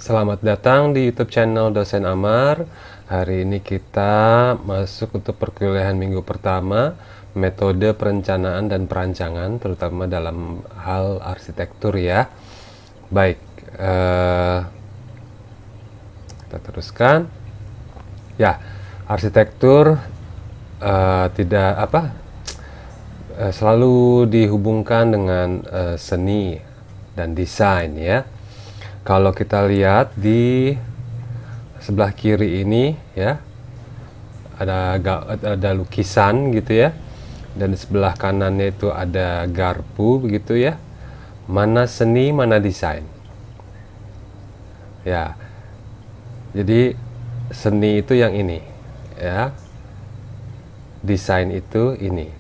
Selamat datang di YouTube channel Dosen Amar. Hari ini kita masuk untuk perkuliahan minggu pertama, metode perencanaan dan perancangan, terutama dalam hal arsitektur ya. Baik, kita teruskan. Ya, arsitektur selalu dihubungkan dengan seni dan desain ya. Kalau kita lihat di sebelah kiri ini ya, ada lukisan gitu ya, dan di sebelah kanannya itu ada garpu begitu ya. Mana seni, mana desain. Ya, jadi seni itu yang ini ya, desain itu ini.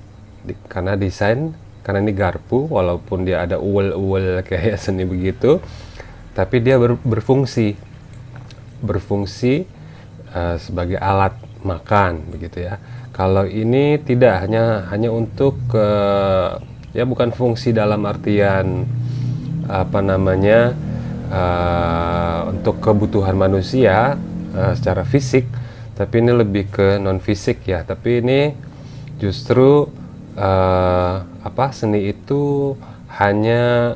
Karena ini garpu, walaupun dia ada uwel-uwel kayak seni begitu, tapi dia berfungsi sebagai alat makan begitu ya. Kalau ini tidak, hanya untuk ya bukan fungsi dalam artian untuk kebutuhan manusia secara fisik, tapi ini lebih ke non fisik ya. Tapi ini justru seni itu hanya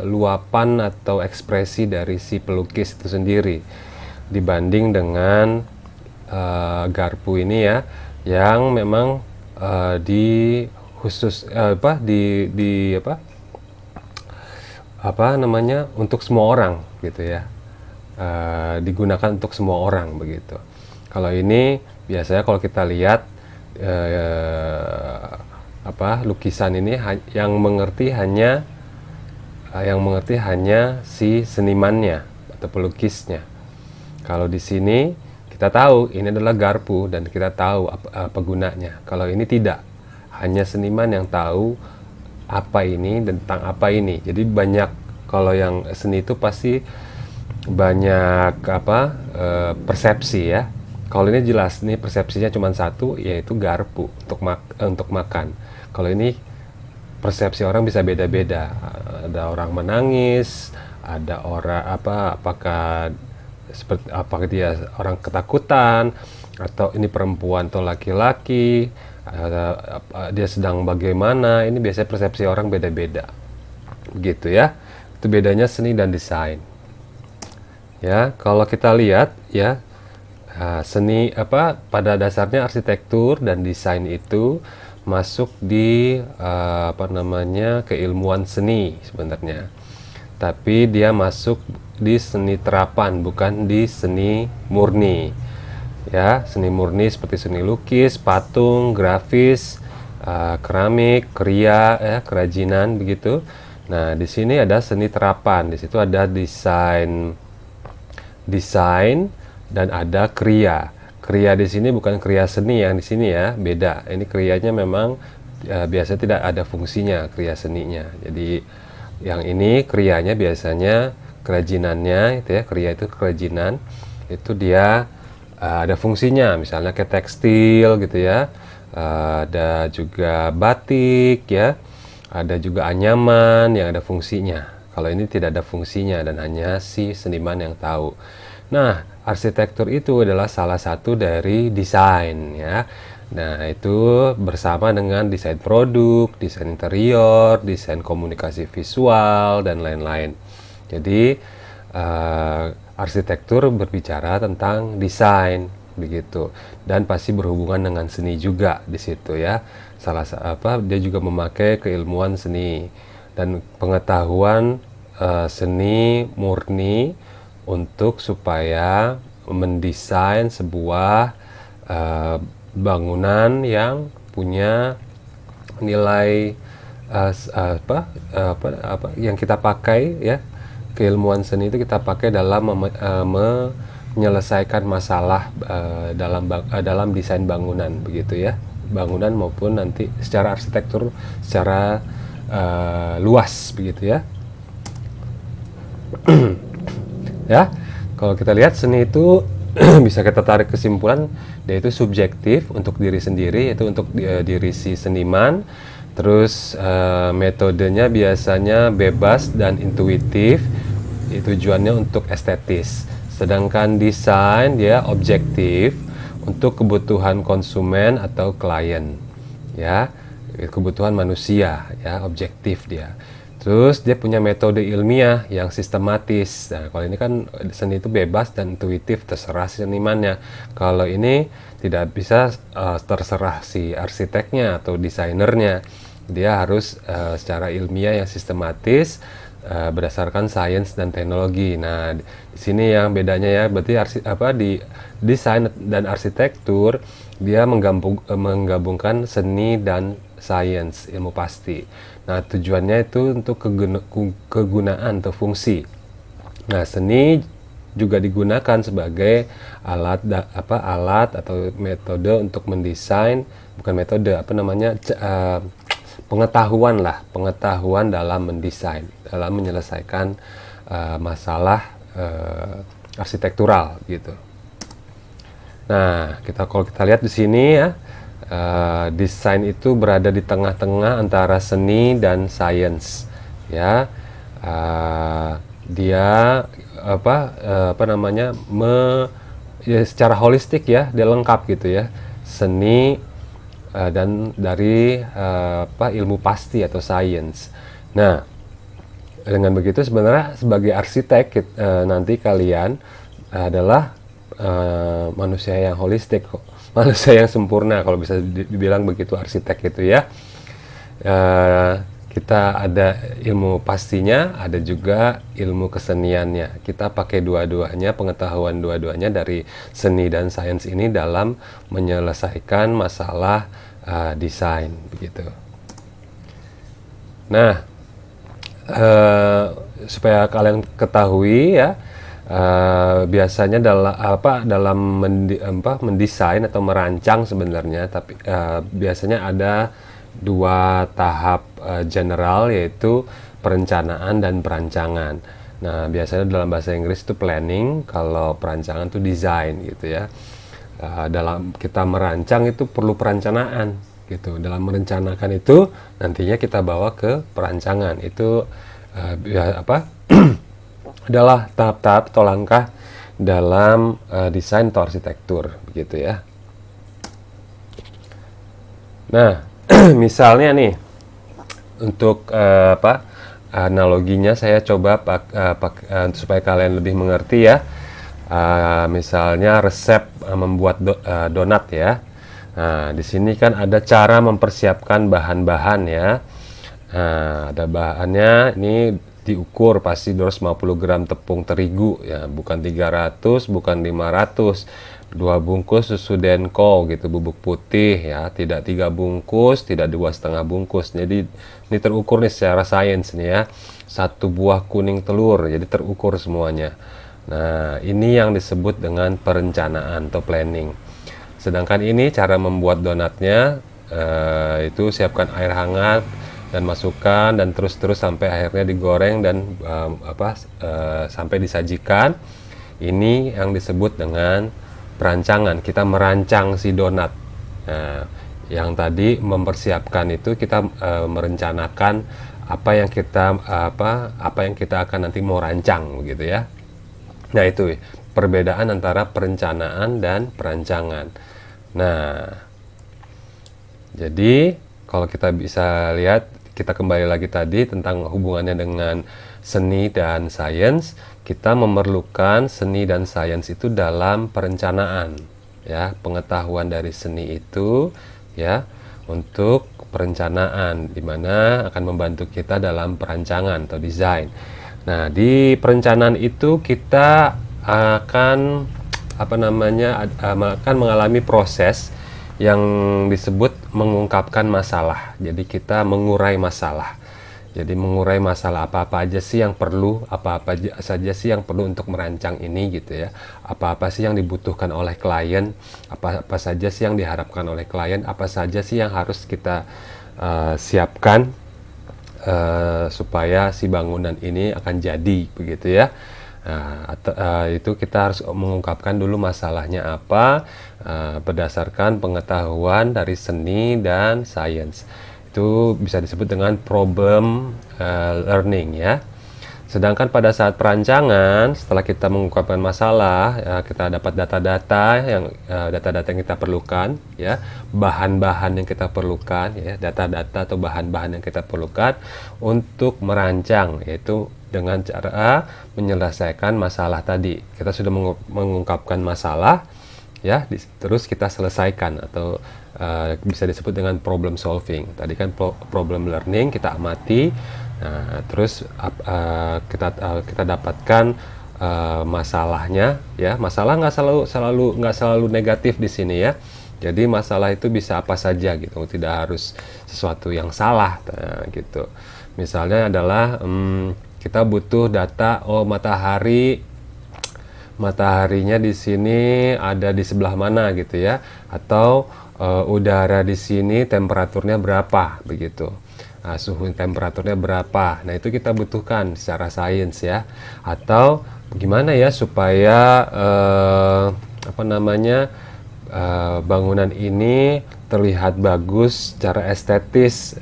luapan atau ekspresi dari si pelukis itu sendiri, dibanding dengan garpu ini ya, yang memang untuk semua orang gitu ya, digunakan untuk semua orang begitu. Kalau ini biasanya kalau kita lihat lukisan ini yang mengerti hanya si senimannya atau pelukisnya. Kalau di sini kita tahu ini adalah garpu dan kita tahu apa gunanya. Kalau ini tidak, hanya seniman yang tahu apa ini dan tentang apa ini. Jadi banyak, kalau yang seni itu pasti banyak persepsi ya. Kalau ini jelas nih persepsinya cuma satu, yaitu garpu untuk makan. Kalau ini persepsi orang bisa beda-beda. Ada orang menangis, ada orang apakah dia orang ketakutan, atau ini perempuan atau laki-laki, dia sedang bagaimana. Ini biasanya persepsi orang beda-beda. Begitu ya. Itu bedanya seni dan desain. Ya, kalau kita lihat ya, seni pada dasarnya arsitektur dan desain itu masuk di keilmuan seni sebenarnya, tapi dia masuk di seni terapan, bukan di seni murni ya. Seni murni seperti seni lukis, patung, grafis, keramik, kriya ya, kerajinan begitu. Nah, di sini ada seni terapan, di situ ada desain dan ada kriya. Kriya di sini bukan kriya seni yang di sini ya, beda. Ini kriyanya memang biasanya tidak ada fungsinya, kriya seninya. Jadi yang ini kriyanya biasanya kerajinannya itu ya, kriya itu kerajinan. Itu dia ada fungsinya, misalnya kayak tekstil gitu ya. Ada juga batik ya. Ada juga anyaman yang ada fungsinya. Kalau ini tidak ada fungsinya dan hanya si seniman yang tahu. Nah, arsitektur itu adalah salah satu dari desain ya. Nah, itu bersama dengan desain produk, desain interior, desain komunikasi visual, dan lain-lain. Jadi, arsitektur berbicara tentang desain begitu, dan pasti berhubungan dengan seni juga di situ ya. Dia juga memakai keilmuan seni dan pengetahuan seni murni untuk supaya mendesain sebuah bangunan yang punya nilai yang kita pakai ya. Keilmuan seni itu kita pakai dalam menyelesaikan masalah dalam desain bangunan begitu ya. Bangunan maupun nanti secara arsitektur secara luas begitu ya. Ya, kalau kita lihat seni itu bisa kita tarik kesimpulan, dia itu subjektif untuk diri sendiri, yaitu untuk diri si seniman. Terus metodenya biasanya bebas dan intuitif. tujuannya untuk estetis. Sedangkan desain dia objektif untuk kebutuhan konsumen atau klien, ya, kebutuhan manusia, ya, objektif dia. Terus dia punya metode ilmiah yang sistematis. Nah, kalau ini kan seni itu bebas dan intuitif, terserah senimannya. Kalau ini tidak bisa terserah si arsiteknya atau desainernya. Dia harus secara ilmiah yang sistematis berdasarkan sains dan teknologi. Nah, di sini yang bedanya ya, berarti di desain dan arsitektur dia menggabungkan seni dan sains, ilmu pasti. Nah, tujuannya itu untuk kegunaan atau fungsi. Nah, seni juga digunakan sebagai alat atau metode untuk mendesain, bukan metode, pengetahuan dalam mendesain, dalam menyelesaikan masalah arsitektural gitu. Nah, kalau kita lihat di sini ya, desain itu berada di tengah-tengah antara seni dan sains, ya. Dia secara holistik ya, dia lengkap gitu ya, seni dan dari ilmu pasti atau sains. Nah, dengan begitu sebenarnya sebagai arsitek nanti kalian adalah manusia yang holistik, manusia yang sempurna kalau bisa dibilang begitu, arsitek itu ya. Kita ada ilmu pastinya, ada juga ilmu keseniannya. Kita pakai dua-duanya, pengetahuan dua-duanya dari seni dan sains ini dalam menyelesaikan masalah desain begitu. Nah, supaya kalian ketahui ya, biasanya dalam mendesain atau merancang sebenarnya, tapi biasanya ada dua tahap general, yaitu perencanaan dan perancangan. Nah, biasanya dalam bahasa Inggris itu planning, kalau perancangan itu design gitu ya. Dalam kita merancang itu perlu perencanaan gitu. Dalam merencanakan itu nantinya kita bawa ke perancangan. Itu adalah tahap-tahap atau langkah dalam desain atau arsitektur begitu ya. Nah, misalnya nih untuk analoginya saya coba supaya kalian lebih mengerti ya. Misalnya resep membuat donat ya. Nah, di sini kan ada cara mempersiapkan bahan-bahan ya. Nah, ada bahannya ini diukur pasti 250 gram tepung terigu ya, bukan 300, bukan 500. 2 bungkus susu denko gitu, bubuk putih ya, tidak 3 bungkus, tidak 2,5 bungkus. Jadi ini terukur nih secara sains nih ya. 1 buah kuning telur, jadi terukur semuanya. Nah, ini yang disebut dengan perencanaan atau planning. Sedangkan ini cara membuat donatnya, itu siapkan air hangat dan masukkan dan terus sampai akhirnya digoreng dan sampai disajikan. Ini yang disebut dengan perancangan. Kita merancang si donat. Nah, yang tadi mempersiapkan itu kita merencanakan apa yang kita akan nanti mau rancang begitu ya. Nah, itu perbedaan antara perencanaan dan perancangan. Nah, jadi kalau kita bisa lihat, kita kembali lagi tadi tentang hubungannya dengan seni dan sains. Kita memerlukan seni dan sains itu dalam perencanaan ya, pengetahuan dari seni itu ya untuk perencanaan, di mana akan membantu kita dalam perancangan atau desain. Nah, di perencanaan itu kita akan akan mengalami proses yang disebut mengungkapkan masalah. Jadi kita mengurai masalah. Jadi mengurai masalah apa-apa aja sih yang perlu, apa-apa saja sih yang perlu untuk merancang ini gitu ya. Apa-apa sih yang dibutuhkan oleh klien, apa-apa saja sih yang diharapkan oleh klien, apa saja sih yang harus kita siapkan supaya si bangunan ini akan jadi begitu ya. Itu kita harus mengungkapkan dulu masalahnya apa berdasarkan pengetahuan dari seni dan sains. Itu bisa disebut dengan problem learning ya. Sedangkan pada saat perancangan, setelah kita mengungkapkan masalah, kita dapat data-data yang kita perlukan, ya, bahan-bahan yang kita perlukan, ya, data-data atau bahan-bahan yang kita perlukan untuk merancang, yaitu dengan cara menyelesaikan masalah tadi. Kita sudah mengungkapkan masalah, ya, terus kita selesaikan atau bisa disebut dengan problem solving. Tadi kan problem learning, kita amati. Nah, terus kita dapatkan masalahnya, ya. Masalah nggak selalu negatif di sini, ya. Jadi masalah itu bisa apa saja gitu, tidak harus sesuatu yang salah, gitu. Misalnya adalah kita butuh data, mataharinya di sini ada di sebelah mana gitu, ya, atau udara di sini temperaturnya berapa begitu. Suhu temperaturnya berapa. Nah, itu kita butuhkan secara sains, ya. Atau gimana ya supaya bangunan ini terlihat bagus secara estetis.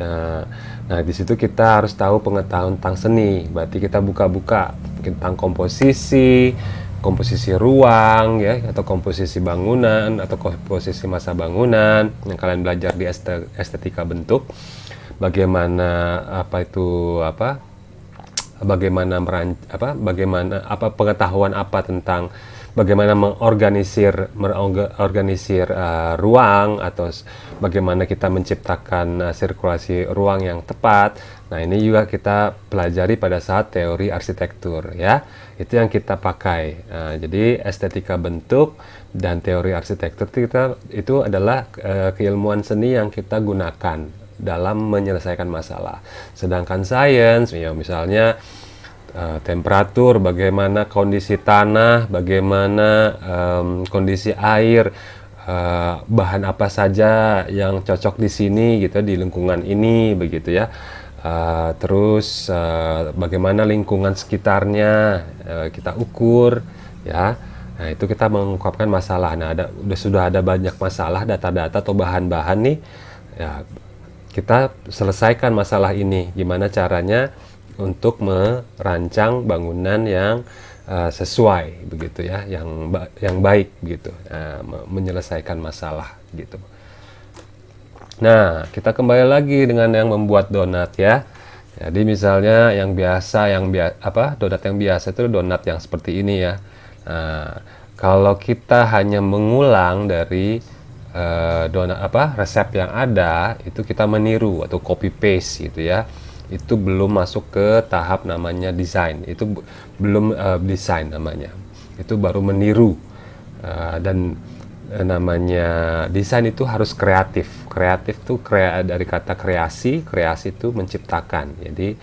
Nah, di situ kita harus tahu pengetahuan tentang seni. Berarti kita buka-buka tentang komposisi ruang, ya, atau komposisi bangunan atau komposisi masa bangunan yang kalian belajar di estetika bentuk. Bagaimana pengetahuan apa tentang bagaimana mengorganisir ruang, atau bagaimana kita menciptakan sirkulasi ruang yang tepat. Nah, ini juga kita pelajari pada saat teori arsitektur, ya. Itu yang kita pakai. Jadi estetika bentuk dan teori arsitektur itu adalah keilmuan seni yang kita gunakan dalam menyelesaikan masalah. Sedangkan sains, ya, misalnya temperatur, bagaimana kondisi tanah, bagaimana kondisi air, bahan apa saja yang cocok di sini gitu, di lingkungan ini begitu, ya. Terus bagaimana lingkungan sekitarnya kita ukur, ya. Nah, itu kita mengungkapkan masalah. Nah, sudah ada banyak masalah, data-data atau bahan-bahan nih, ya, kita selesaikan masalah ini. Gimana caranya untuk merancang bangunan yang sesuai begitu, ya, yang baik begitu, menyelesaikan masalah gitu. Nah, kita kembali lagi dengan yang membuat donat, ya. Jadi misalnya donat yang biasa itu donat yang seperti ini, ya. Nah, kalau kita hanya mengulang dari resep yang ada, itu kita meniru atau copy paste gitu, ya. Itu belum masuk ke tahap namanya desain. Itu belum desain namanya. Itu baru meniru. Dan namanya desain itu harus kreatif. Kreatif tuh dari kata kreasi itu menciptakan. Jadi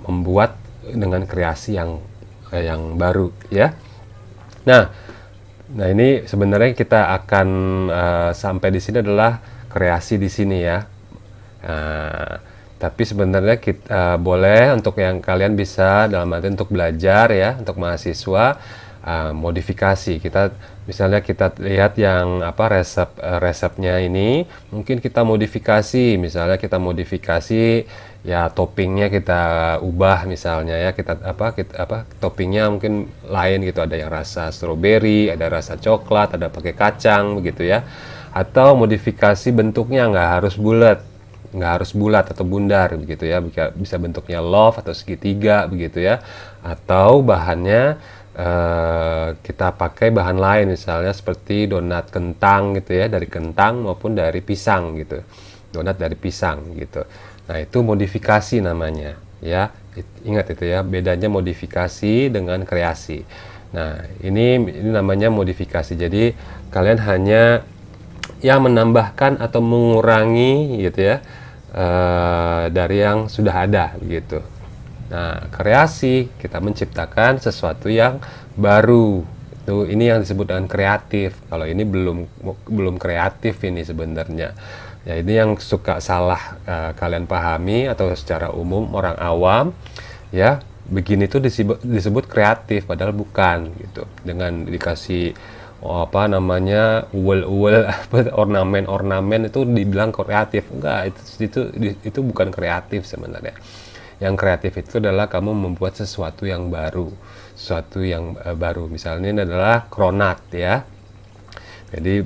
membuat dengan kreasi yang baru, ya. Nah, ini sebenarnya kita akan sampai di sini adalah kreasi di sini, ya. Tapi sebenarnya kita boleh untuk yang kalian bisa dalam arti untuk belajar, ya, untuk mahasiswa, modifikasi. Misalnya kita lihat yang resepnya ini, mungkin kita modifikasi. Misalnya kita modifikasi, ya, toppingnya kita ubah misalnya, ya, toppingnya mungkin lain gitu, ada yang rasa stroberi, ada rasa coklat, ada pakai kacang begitu, ya. Atau modifikasi bentuknya nggak harus bulat atau bundar begitu, ya, bisa bentuknya love atau segitiga begitu, ya. Atau bahannya kita pakai bahan lain, misalnya seperti donat kentang gitu, ya, dari kentang maupun dari pisang gitu, donat dari pisang gitu. Nah, itu modifikasi namanya, ya. Ingat itu, ya, bedanya modifikasi dengan kreasi. Nah, ini namanya modifikasi. Jadi kalian hanya menambahkan atau mengurangi gitu, ya, dari yang sudah ada gitu. Nah, kreasi kita menciptakan sesuatu yang baru. Ini yang disebut dengan kreatif. Kalau ini belum kreatif ini sebenarnya. Ya, ini yang suka salah kalian pahami, atau secara umum orang awam, ya, begini tuh disebut kreatif padahal bukan gitu. Dengan dikasih ornamen itu dibilang kreatif. Enggak, itu bukan kreatif sebenarnya. Yang kreatif itu adalah kamu membuat sesuatu yang baru, baru. Misalnya ini adalah cronut ya. Jadi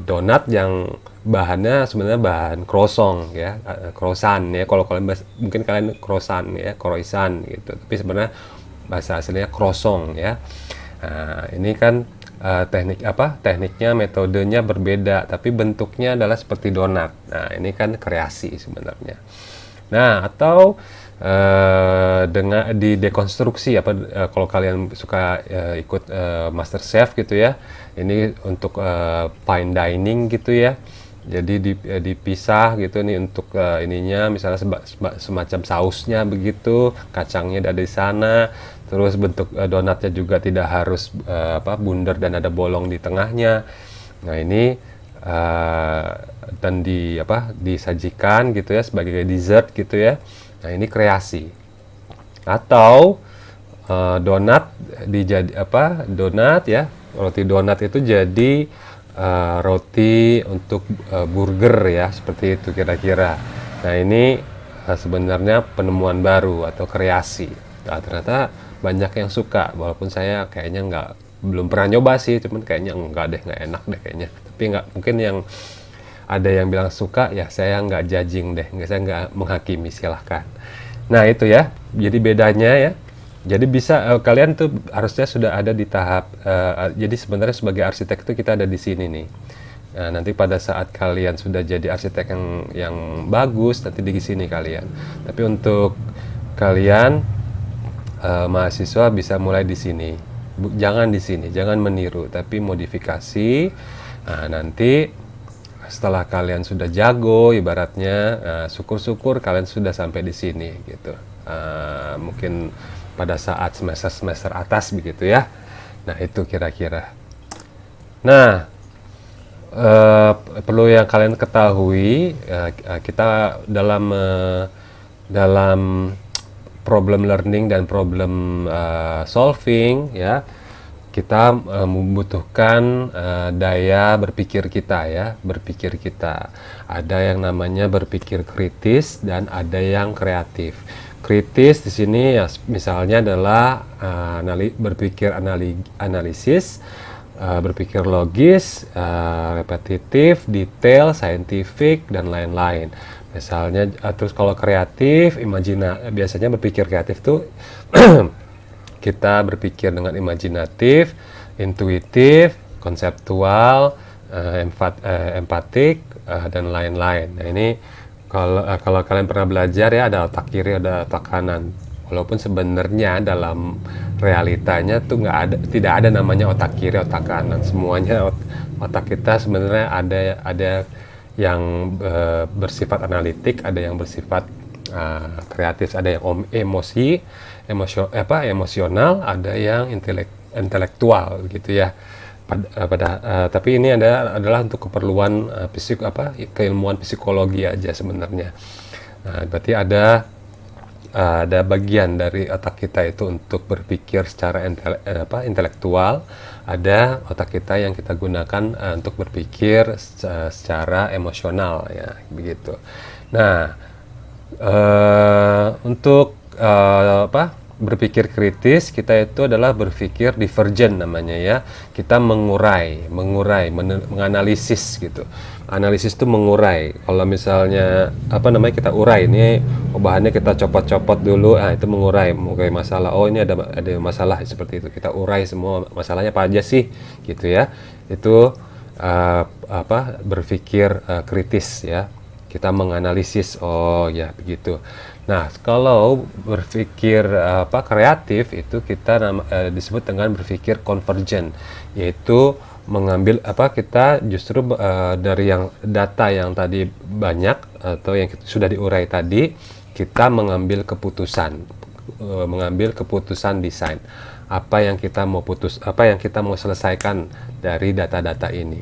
donat yang bahannya sebenarnya bahan croissant ya, croissant ya. Kalau kalian mungkin kalian croissant ya, croissant gitu. Tapi sebenarnya bahasa aslinya croissant ya. Nah, ini kan tekniknya, metodenya berbeda, tapi bentuknya adalah seperti donat. Nah, ini kan kreasi sebenarnya. Nah, atau dengan dekonstruksi kalau kalian suka ikut Master Chef gitu ya, ini untuk fine dining gitu ya, jadi dipisah gitu nih untuk ininya, misalnya semacam sausnya begitu, kacangnya ada di sana, terus bentuk donatnya juga tidak harus bundar dan ada bolong di tengahnya. Nah ini dan disajikan gitu ya sebagai dessert gitu ya. Nah ini kreasi. Atau donat donat ya, roti donat itu jadi roti untuk burger ya, seperti itu kira-kira. Nah ini sebenarnya penemuan baru atau kreasi. Nah, ternyata banyak yang suka, walaupun saya kayaknya belum pernah nyoba sih, cuman kayaknya nggak enak deh kayaknya. Tapi mungkin yang ada yang bilang suka ya, saya nggak judging deh, saya nggak menghakimi, silahkan. Nah itu ya, jadi bedanya ya. Jadi bisa kalian tuh harusnya sudah ada di tahap jadi sebenarnya sebagai arsitek itu kita ada di sini nih. Nah, nanti pada saat kalian sudah jadi arsitek yang bagus, nanti di sini kalian. Tapi untuk kalian mahasiswa bisa mulai di sini. Jangan di sini, jangan meniru, tapi modifikasi. Nah, nanti setelah kalian sudah jago ibaratnya, syukur-syukur kalian sudah sampai di sini gitu. Mungkin pada saat semester atas begitu ya. Nah itu kira-kira. Nah perlu yang kalian ketahui, kita dalam problem learning dan problem solving ya, kita membutuhkan daya berpikir kita ya, ada yang namanya berpikir kritis dan ada yang kreatif. Kritis di sini ya misalnya adalah berpikir analisis, berpikir logis, repetitif, detail, saintifik dan lain-lain. Misalnya terus kalau kreatif, biasanya berpikir kreatif tuh kita berpikir dengan imajinatif, intuitif, konseptual, empatik dan lain-lain. Nah ini kalau kalian pernah belajar ya, ada otak kiri, ada otak kanan. Walaupun sebenarnya dalam realitanya tuh tidak ada namanya otak kiri, otak kanan. Semuanya otak kita sebenarnya ada yang bersifat analitik, ada yang bersifat kreatif, ada yang emosional, ada yang intelektual gitu ya. Tapi ini adalah untuk keperluan keilmuan psikologi aja sebenarnya. Nah, berarti ada bagian dari otak kita itu untuk berpikir secara intelektual, ada otak kita yang kita gunakan untuk berpikir secara emosional ya begitu. Nah untuk berpikir kritis, kita itu adalah berpikir divergent namanya ya. Kita mengurai, menganalisis gitu. Analisis itu mengurai. Kalau misalnya kita urai, ini bahannya kita copot-copot dulu, itu mengurai masalah. Oh ini ada masalah seperti itu. Kita urai semua masalahnya apa aja sih, gitu ya. Itu berpikir kritis ya. Kita menganalisis, oh ya begitu. Nah, kalau berpikir kreatif itu kita disebut dengan berpikir konvergen, yaitu mengambil kita justru dari data yang tadi banyak atau yang sudah diurai tadi, kita mengambil keputusan desain. Apa yang kita mau selesaikan dari data-data ini.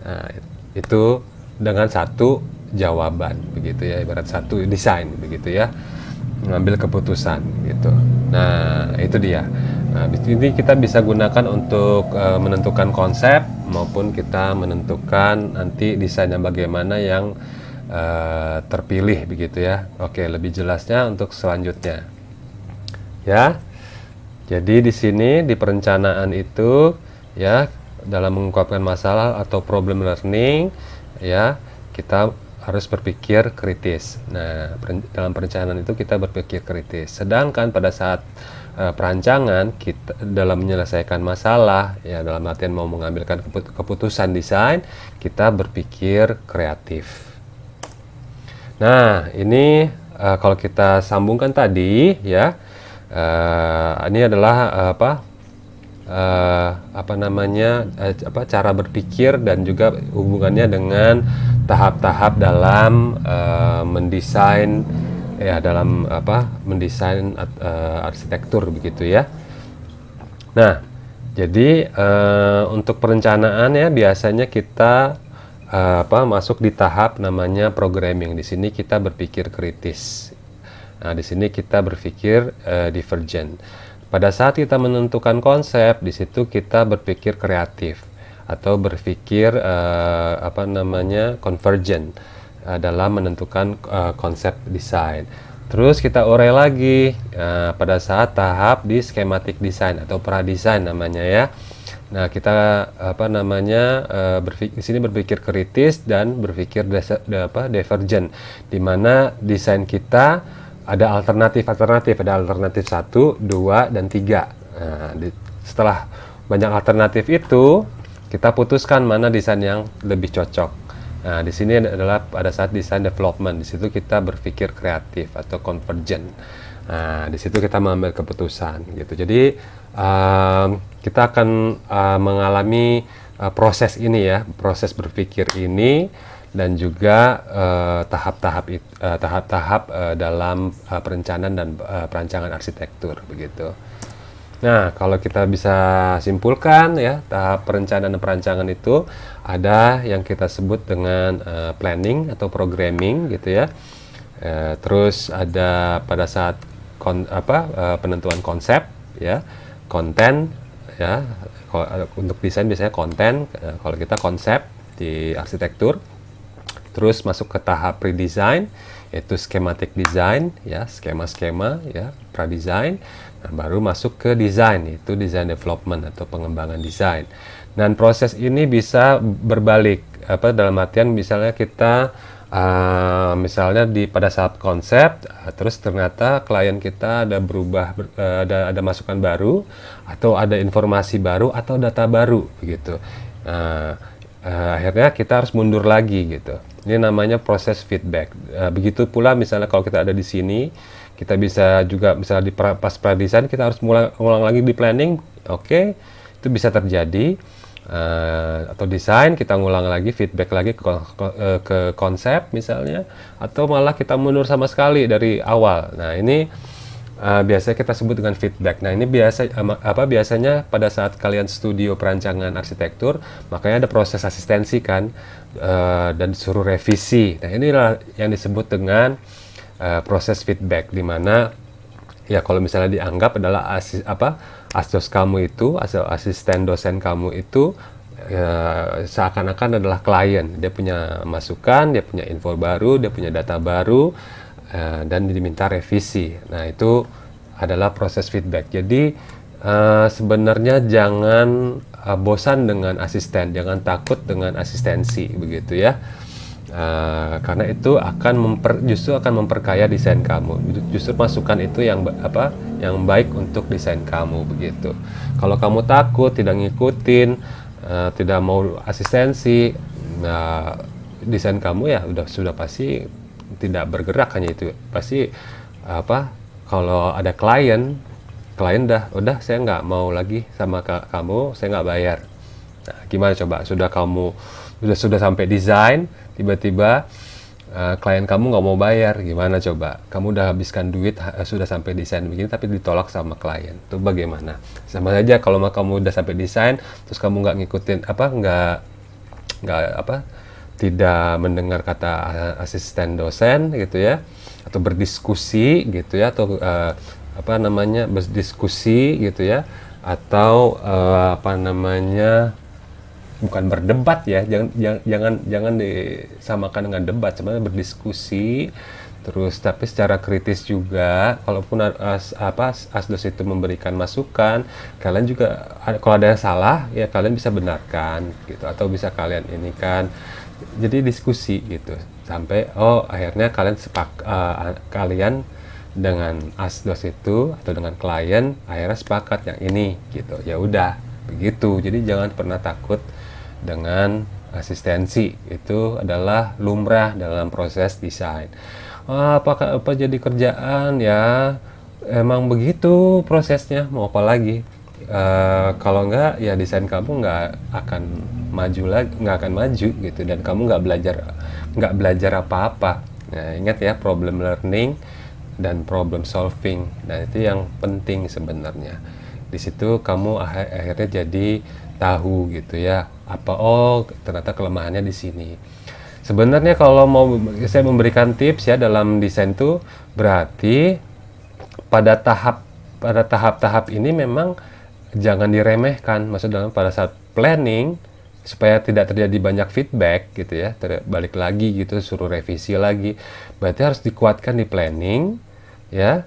Nah, itu dengan satu jawaban begitu ya, ibarat satu desain begitu ya, mengambil keputusan gitu. Nah itu dia. Nah ini kita bisa gunakan untuk menentukan konsep maupun kita menentukan nanti desainnya bagaimana yang terpilih begitu ya. Oke, lebih jelasnya untuk selanjutnya ya. Jadi di sini di perencanaan itu ya, dalam mengungkapkan masalah atau problem learning ya, kita harus berpikir kritis. Nah, dalam perencanaan itu kita berpikir kritis. Sedangkan pada saat perancangan kita dalam menyelesaikan masalah ya, dalam artian mau mengambilkan keputusan desain, kita berpikir kreatif. Nah, ini kalau kita sambungkan tadi ya, ini adalah cara berpikir dan juga hubungannya dengan tahap-tahap dalam mendesain ya, dalam mendesain arsitektur begitu ya. Nah, jadi untuk perencanaan ya, biasanya kita masuk di tahap namanya programming. Di sini kita berpikir kritis. Nah, di sini kita berpikir divergent. Pada saat kita menentukan konsep, di situ kita berpikir kreatif atau berpikir convergent dalam menentukan konsep desain. Terus kita urai lagi pada saat tahap di schematic design atau pradesain namanya ya. Nah, kita di sini berpikir kritis dan berpikir divergent, di mana desain kita ada alternatif, ada alternatif 1, 2, dan 3. Nah, setelah banyak alternatif itu, kita putuskan mana desain yang lebih cocok. Nah, di sini adalah pada saat desain development. Di situ kita berpikir kreatif atau convergent. Nah, di situ kita mengambil keputusan gitu. Jadi kita akan mengalami proses ini ya, proses berpikir ini, dan juga tahap-tahap dalam perencanaan dan perancangan arsitektur begitu. Nah, kalau kita bisa simpulkan ya, tahap perencanaan dan perancangan itu ada yang kita sebut dengan planning atau programming gitu ya. Terus ada pada saat penentuan konsep ya, konten ya. Untuk desain biasanya konten, kalau kita konsep di arsitektur. Terus masuk ke tahap pre-design, yaitu schematic design ya, skema-skema ya, pra-design. Nah, baru masuk ke desain, yaitu design development atau pengembangan desain. Dan proses ini bisa berbalik, dalam artian misalnya kita misalnya pada saat konsep, terus ternyata klien kita ada berubah, ada masukan baru, atau ada informasi baru, atau data baru begitu. Akhirnya kita harus mundur lagi gitu. Ini namanya proses feedback. Begitu pula misalnya kalau kita ada di sini, kita bisa juga misalnya di pas pradesain kita harus ulang lagi di planning. Oke, itu bisa terjadi. Atau desain kita ngulang lagi, feedback lagi ke konsep misalnya, atau malah kita mundur sama sekali dari awal. Nah, ini biasanya kita sebut dengan feedback. Nah, ini biasanya pada saat kalian studio perancangan arsitektur, makanya ada proses asistensi kan, dan disuruh revisi. Nah, inilah yang disebut dengan proses feedback, di mana ya kalau misalnya dianggap adalah asdos kamu itu, asisten dosen kamu itu seakan-akan adalah klien. Dia punya masukan, dia punya info baru, dia punya data baru, dan diminta revisi. Nah, itu adalah proses feedback. Jadi sebenarnya jangan bosan dengan asisten, jangan takut dengan asistensi begitu ya. Karena itu justru akan memperkaya desain kamu. Justru masukan itu yang baik untuk desain kamu begitu. Kalau kamu takut, tidak ngikutin, tidak mau asistensi, nah, desain kamu ya sudah pasti tidak bergerak. Hanya itu pasti kalau ada klien udah saya nggak mau lagi sama kamu, saya nggak bayar. Nah, gimana coba, sudah sampai desain, tiba-tiba klien kamu nggak mau bayar, gimana coba? Kamu udah habiskan duit, sudah sampai desain begini tapi ditolak sama klien, itu bagaimana? Sama saja kalau kamu udah sampai desain terus kamu nggak ngikutin tidak mendengar kata asisten dosen gitu ya, atau berdiskusi gitu ya, atau berdiskusi gitu ya, atau bukan berdebat ya, jangan disamakan dengan debat, sebenarnya berdiskusi terus, tapi secara kritis juga. Kalaupun asdos itu memberikan masukan, kalian juga kalau ada yang salah ya kalian bisa benarkan gitu, atau bisa kalian ini kan, jadi diskusi gitu sampai akhirnya kalian dengan asdos itu atau dengan klien akhirnya sepakat yang ini gitu. Ya udah begitu. Jadi jangan pernah takut dengan asistensi, itu adalah lumrah dalam proses desain. Apa jadi kerjaan ya, emang begitu prosesnya, mau apa lagi. Kalau enggak ya desain kamu nggak akan maju lagi, nggak akan maju gitu, dan kamu nggak belajar apa-apa. Nah, ingat ya, problem learning dan problem solving. Nah, itu yang penting sebenarnya. Di situ kamu akhirnya jadi tahu gitu ya, ternyata kelemahannya di sini. Sebenarnya kalau mau saya memberikan tips ya dalam desain tuh, berarti pada tahap-tahap ini memang jangan diremehkan. Maksudnya pada saat planning, supaya tidak terjadi banyak feedback gitu ya, balik lagi gitu, suruh revisi lagi, berarti harus dikuatkan di planning ya.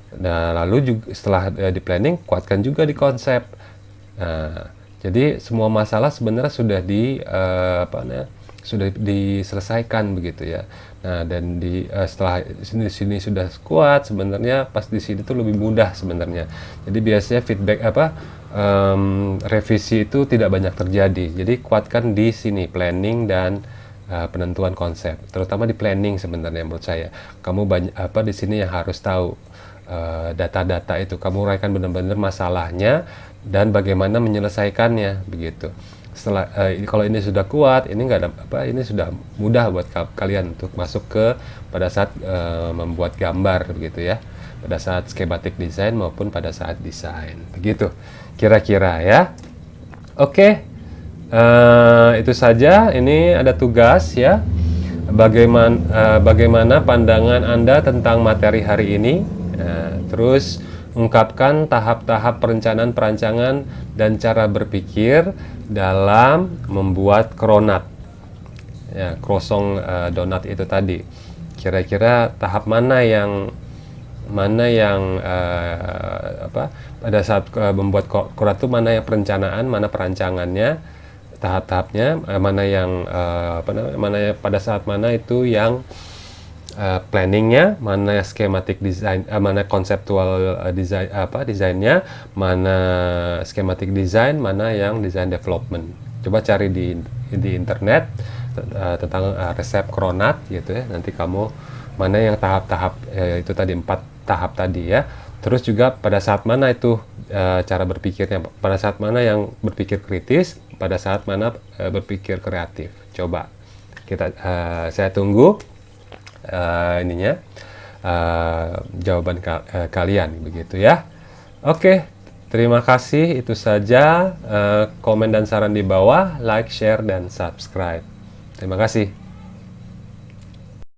Nah, lalu juga setelah di planning, kuatkan juga di konsep. Nah, jadi semua masalah sebenarnya sudah diselesaikan begitu ya. Nah, dan setelah sini sudah kuat, sebenarnya pas di sini tuh lebih mudah sebenarnya. Jadi biasanya feedback revisi itu tidak banyak terjadi. Jadi kuatkan di sini planning dan penentuan konsep, terutama di planning sebenarnya menurut saya. Kamu di sini yang harus tahu data-data itu. Kamu uraikan benar-benar masalahnya dan bagaimana menyelesaikannya begitu. Setelah kalau ini sudah kuat, ini ini sudah mudah buat kalian untuk masuk pada saat membuat gambar begitu ya, pada saat schematic design maupun pada saat desain begitu kira-kira ya. Oke, itu saja. Ini ada tugas ya, bagaimana pandangan Anda tentang materi hari ini. Terus ungkapkan tahap-tahap perancangan dan cara berpikir dalam membuat kronat ya, krosong donat itu tadi. Kira-kira tahap mana yang pada saat membuat kronat itu, mana yang perencanaan, mana perancangannya, tahap-tahapnya, pada saat mana itu yang planningnya, mana schematic design, mana konseptual desainnya, mana schematic design, mana yang design development. Coba cari di internet tentang resep kronat gitu ya. Nanti kamu mana yang tahap-tahap itu tadi, 4 tahap tadi ya. Terus juga pada saat mana itu cara berpikirnya, pada saat mana yang berpikir kritis, pada saat mana berpikir kreatif. Coba saya tunggu jawaban kalian begitu ya. Oke, terima kasih. Itu saja. Komen dan saran di bawah, like, share, dan subscribe. Terima kasih.